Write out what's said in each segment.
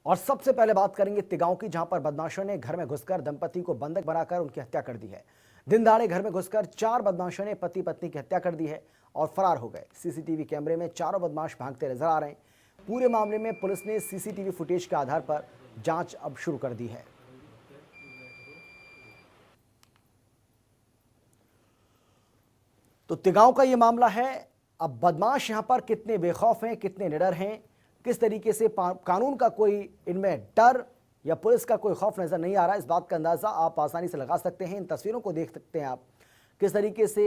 और सबसे पहले बात करेंगे तिगांव की, जहां पर बदमाशों ने घर में घुसकर दंपति को बंधक बनाकर उनकी हत्या कर दी है। दिन दहाड़े घर में घुसकर 4 बदमाशों ने पति पत्नी की हत्या कर दी है और फरार हो गए। सीसीटीवी कैमरे में चारों बदमाश भागते नजर आ रहे हैं। पूरे मामले में पुलिस ने सीसीटीवी फुटेज के आधार पर जांच अब शुरू कर दी है। तो तिगांव का यह मामला है। अब बदमाश यहां पर कितने बेखौफ हैं, कितने निडर हैं, किस तरीके से कानून का कोई इनमें डर या पुलिस का कोई खौफ नजर नहीं आ रहा, इस बात का अंदाजा आप आसानी से लगा सकते हैं। इन तस्वीरों को देख सकते हैं आप, किस तरीके से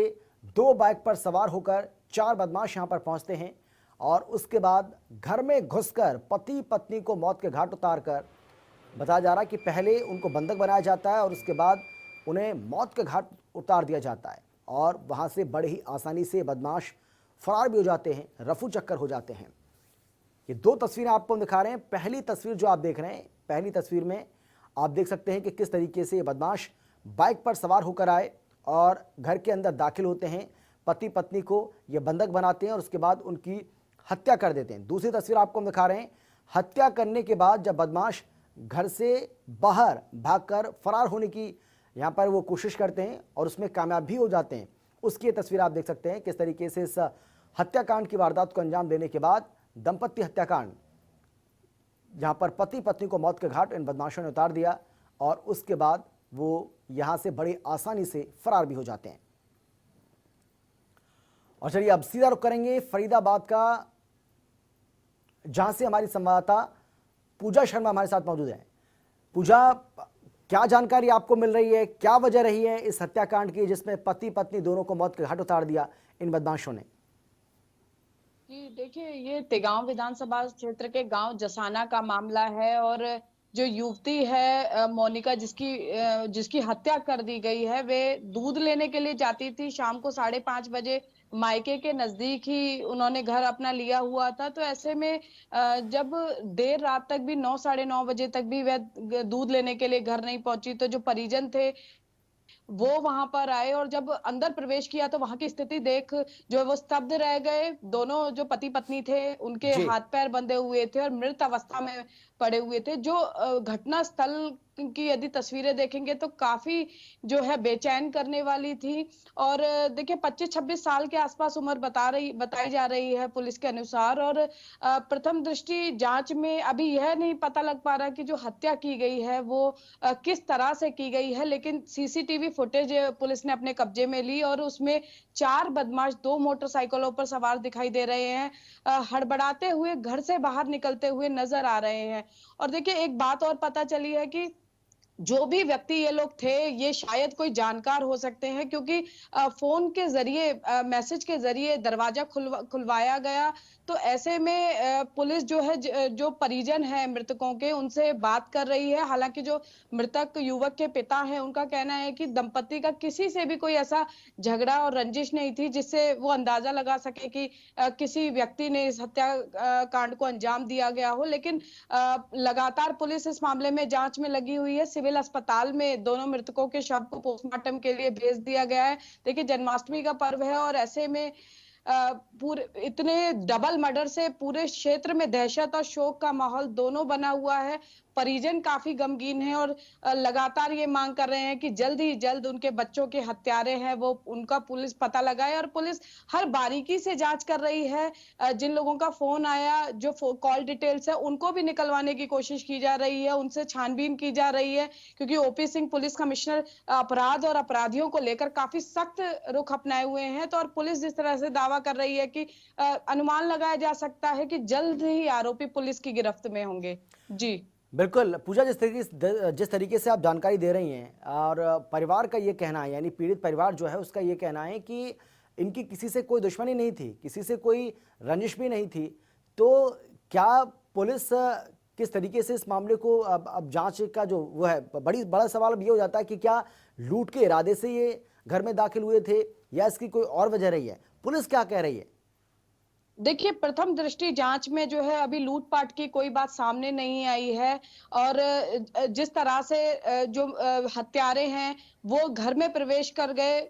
2 बाइक पर सवार होकर 4 बदमाश यहां पर पहुंचते हैं और उसके बाद घर में घुसकर पति पत्नी को मौत के घाट उतारकर, बताया जा रहा है कि पहले उनको बंधक बनाया जाता है और उसके बाद उन्हें मौत के घाट उतार दिया जाता है और वहां से बड़े ही आसानी से बदमाश फरार भी हो जाते हैं, रफू चक्कर हो जाते हैं। ये 2 तस्वीरें आपको दिखा रहे हैं। पहली तस्वीर जो आप देख रहे हैं, पहली तस्वीर में आप देख सकते हैं कि किस तरीके से ये बदमाश बाइक पर सवार होकर आए और घर के अंदर दाखिल होते हैं, पति पत्नी को ये बंधक बनाते हैं और उसके बाद उनकी हत्या कर देते हैं। दूसरी तस्वीर आपको हम दिखा रहे हैं, हत्या करने के बाद जब बदमाश घर से बाहर भागकर फरार होने की यहाँ पर वो कोशिश करते हैं और उसमें कामयाब भी हो जाते हैं, उसकी ये तस्वीर आप देख सकते हैं। किस तरीके से इस हत्याकांड की वारदात को अंजाम देने के बाद दंपत्ति हत्याकांड, जहां पर पति पत्नी को मौत के घाट इन बदमाशों ने उतार दिया और उसके बाद वो यहां से बड़ी आसानी से फरार भी हो जाते हैं। और चलिए अब सीधा रुख करेंगे फरीदाबाद का, जहां से हमारी संवाददाता पूजा शर्मा हमारे साथ मौजूद है। पूजा, क्या जानकारी आपको मिल रही है, क्या वजह रही है इस हत्याकांड की जिसमें पति पत्नी दोनों को मौत के घाट उतार दिया इन बदमाशों ने? जी देखिए, ये तिगांव विधानसभा क्षेत्र के गांव जसाना का मामला है और जो युवती है मोनिका, जिसकी हत्या कर दी गई है, वे दूध लेने के लिए जाती थी। शाम को 5:30 बजे मायके के नजदीक ही उन्होंने घर अपना लिया हुआ था। तो ऐसे में जब देर रात तक भी 9 साढ़े 9 बजे तक भी वह दूध लेने के लिए घर नहीं पहुंची, तो जो परिजन थे वो वहां पर आए और जब अंदर प्रवेश किया तो वहां की स्थिति देख जो है वो स्तब्ध रह गए। दोनों जो पति पत्नी थे उनके जी हाथ पैर बंधे हुए थे और मृत अवस्था में पड़े हुए थे। जो घटना स्थल की यदि तस्वीरें देखेंगे तो काफी जो है बेचैन करने वाली थी। और देखिए 25-26 साल के आसपास उम्र बताई जा रही है पुलिस के अनुसार। और प्रथम दृष्टि जांच में अभी यह नहीं पता लग पा रहा कि जो हत्या की गई है वो किस तरह से की गई है, लेकिन सीसीटीवी फुटेज पुलिस ने अपने कब्जे में ली और उसमें 4 बदमाश 2 मोटरसाइकिलों पर सवार दिखाई दे रहे हैं, हड़बड़ाते हुए घर से बाहर निकलते हुए नजर आ रहे हैं। और देखिए एक बात और पता चली है कि जो भी व्यक्ति ये लोग थे ये शायद कोई जानकार हो सकते हैं, क्योंकि फोन के जरिए मैसेज के जरिए दरवाजा खुलवाया गया। तो ऐसे में पुलिस जो है जो परिजन है मृतकों के उनसे बात कर रही है। हालांकि जो मृतक युवक के पिता हैं उनका कहना है कि दंपति का किसी से भी कोई ऐसा झगड़ा और रंजिश नहीं थी जिससे वो अंदाजा लगा सके कि किसी व्यक्ति ने इस हत्या कांड को अंजाम दिया गया हो। लेकिन लगातार पुलिस इस मामले में जांच में लगी हुई है। सिविल अस्पताल में दोनों मृतकों के शव को पोस्टमार्टम के लिए भेज दिया गया है। देखिए जन्माष्टमी का पर्व है और ऐसे में पूरे इतने डबल मर्डर से पूरे क्षेत्र में दहशत और शोक का माहौल दोनों बना हुआ है। परिजन काफी गमगीन हैं और लगातार ये मांग कर रहे हैं कि जल्द ही जल्द उनके बच्चों के हत्यारे हैं वो उनका पुलिस पता लगाए। और पुलिस हर बारीकी से जांच कर रही है। जिन लोगों का फोन आया, जो कॉल डिटेल्स है उनको भी निकलवाने की कोशिश की जा रही है, उनसे छानबीन की जा रही है। क्योंकि ओपी सिंह पुलिस कमिश्नर अपराध और अपराधियों को लेकर काफी सख्त रुख अपनाए हुए हैं। तो और पुलिस जिस तरह से दावा कर रही है कि अनुमान लगाया जा सकता है कि जल्द ही आरोपी पुलिस की गिरफ्त में होंगे। जी बिल्कुल पूजा, जिस तरीके से आप जानकारी दे रही हैं और परिवार का ये कहना है, यानी पीड़ित परिवार जो है उसका ये कहना है कि इनकी किसी से कोई दुश्मनी नहीं थी, किसी से कोई रंजिश भी नहीं थी। तो क्या पुलिस किस तरीके से इस मामले को अब जांच का जो वो है, बड़ा सवाल अब ये हो जाता है कि क्या लूट के इरादे से ये घर में दाखिल हुए थे या इसकी कोई और वजह रही है? पुलिस क्या कह रही है? देखिए, प्रथम दृष्टि जांच में जो है अभी लूटपाट की कोई बात सामने नहीं आई है और जिस तरह से जो हत्यारे हैं वो घर में प्रवेश कर गए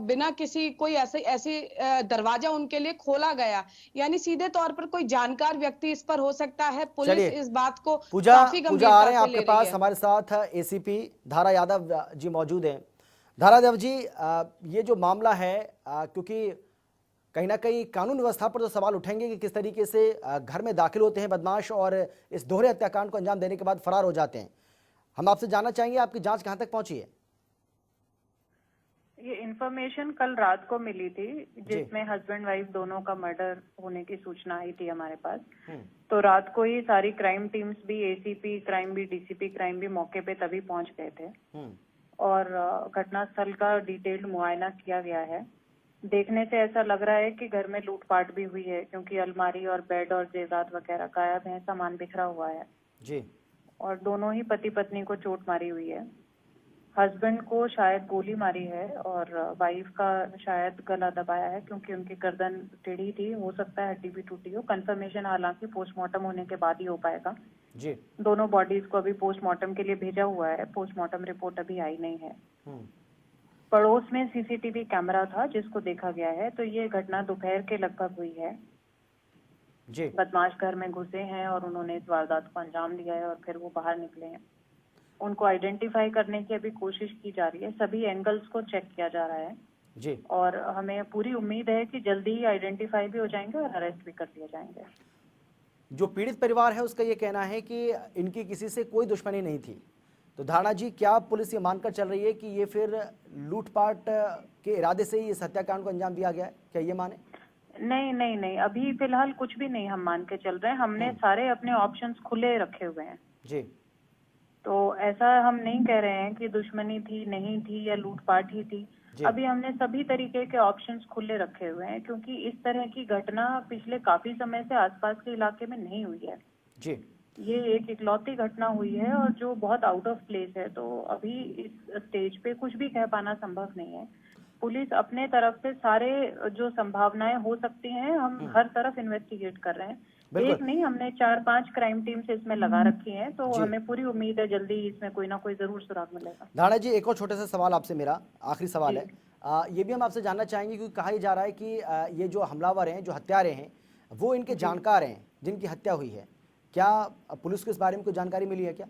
बिना किसी कोई ऐसे ऐसी दरवाजा उनके लिए खोला गया, यानी सीधे तौर पर कोई जानकार व्यक्ति इस पर हो सकता है। पुलिस चलिए, इस बात को पूजा काफी पूजा आ गंभीरता रहे हैं से आपके ले रही पास। है। हमारे साथ एसीपी धारा यादव जी मौजूद हैं। धारा यादव जी, ये जो मामला है, क्योंकि कहीं ना कहीं कानून व्यवस्था पर तो सवाल उठेंगे कि किस तरीके से घर में दाखिल होते हैं बदमाश और इस दोहरे हत्याकांड को अंजाम देने के बाद फरार हो जाते हैं। हम आपसे जानना चाहेंगे आपकी जांच कहां तक पहुंची है? ये इन्फॉर्मेशन कल रात को मिली थी जी। जिसमें हस्बैंड वाइफ दोनों का मर्डर होने की सूचना आई थी हमारे पास। हम्म, तो रात को ही सारी क्राइम टीम्स भी, एसीपी क्राइम भी, डीसीपी क्राइम भी मौके पे तभी पहुंच गए थे हम्म, और घटनास्थल का डिटेल्ड मुआयना किया गया है। देखने से ऐसा लग रहा है कि घर में लूटपाट भी हुई है क्योंकि अलमारी और बेड और जेवरात वगैरह गायब है, सामान बिखरा हुआ है जी, और दोनों ही पति पत्नी को चोट मारी हुई है। हस्बैंड को शायद गोली मारी है और वाइफ का शायद गला दबाया है क्योंकि उनकी गर्दन टेढ़ी थी, हो सकता है हड्डी भी टूटी हो। कंफर्मेशन हालांकि पोस्टमार्टम होने के बाद ही हो पाएगा। जी, दोनों बॉडीज को अभी पोस्टमार्टम के लिए भेजा हुआ है, पोस्टमार्टम रिपोर्ट अभी आई नहीं है। हम्म, पड़ोस में सीसीटीवी कैमरा था जिसको देखा गया है। तो ये घटना दोपहर के लगभग हुई है। जी, बदमाश घर में घुसे हैं और उन्होंने इस वारदात को अंजाम दिया है और फिर वो बाहर निकले हैं। उनको आइडेंटिफाई करने की अभी कोशिश की जा रही है, सभी एंगल्स को चेक किया जा रहा है जी। और हमें पूरी उम्मीद है कि जल्दी ही आइडेंटिफाई भी हो जाएंगे और अरेस्ट भी कर लिए जाएंगे। जो पीड़ित परिवार है उसका ये कहना है कि इनकी किसी से कोई दुश्मनी नहीं थी। तो धारणा जी, क्या पुलिस ये मानकर चल रही है कि ये फिर लूटपाट के इरादे से ही इस हत्याकांड को अंजाम दिया गया है? क्या ये माने? नहीं नहीं नहीं, अभी फिलहाल कुछ भी नहीं हम मान के चल रहे हैं। हमने सारे अपने ऑप्शंस खुले रखे हुए हैं। जी, तो ऐसा हम नहीं कह रहे हैं कि दुश्मनी थी, नहीं थी या लूटपाट ही थी। जी। अभी हमने सभी तरीके के ऑप्शंस खुले रखे हुए हैं क्योंकि इस तरह की घटना पिछले काफी समय से आसपास के इलाके में नहीं हुई है। जी, ये एक इकलौती घटना हुई है और जो बहुत आउट ऑफ प्लेस है। तो अभी इस स्टेज पे कुछ भी कह पाना संभव नहीं है। पुलिस अपने तरफ से सारे जो संभावनाएं हो सकती हैं हम हर तरफ इन्वेस्टिगेट कर रहे हैं। बिल्कुल। एक नहीं, हमने 4-5 क्राइम टीम्स इसमें लगा रखी हैं। तो जी। हमें पूरी उम्मीद है जल्दी इसमें कोई ना कोई जरूर सुराग मिलेगा। धारणा जी, एक और छोटा सा सवाल आपसे, मेरा आखिरी सवाल जी। है। ये भी हम आपसे जानना चाहेंगे क्योंकि कहा ही जा रहा है कि ये जो हमलावर हैं, जो हत्यारे हैं, वो इनके जानकार हैं जिनकी हत्या हुई है। क्या पुलिस को इस बारे में कोई जानकारी मिली है क्या?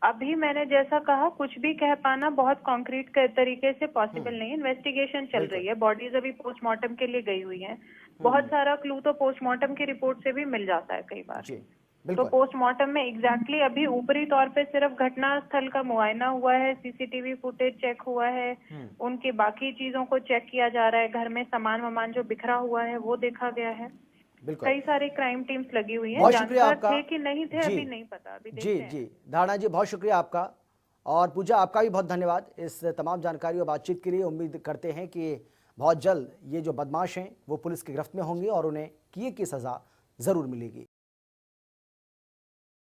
अभी मैंने जैसा कहा, कुछ भी कह पाना बहुत कॉन्क्रीट तरीके से पॉसिबल नहीं है। इन्वेस्टिगेशन चल रही है, बॉडीज अभी पोस्टमार्टम के लिए गई हुई हैं। बहुत सारा क्लू तो पोस्टमार्टम की रिपोर्ट से भी मिल जाता है कई बार। जी, तो बिल्कुल। पोस्टमार्टम में एग्जैक्टली अभी ऊपरी तौर पे सिर्फ घटना स्थल का मुआयना हुआ है, सीसीटीवी फुटेज चेक हुआ है, उनकी बाकी चीजों को चेक किया जा रहा है, घर में सामान वामान जो बिखरा हुआ है वो देखा गया है। बिल्कुल। कई सारी क्राइम टीम्स लगी हुई हैं। बहुत शुक्रिया जानकार आपका। थे कि नहीं थे जी। अभी नहीं पता, अभी जी, देखते हैं। जी, धारणा जी, बहुत शुक्रिया आपका। और पूजा, आपका भी बहुत धन्यवाद इस तमाम जानकारी और बातचीत के लिए। उम्मीद करते हैं कि बहुत जल्द ये जो बदमाश हैं वो पुलिस की गिरफ्त में होंगे और उन्हें किए की सज़ा ज़रूर मिलेगी।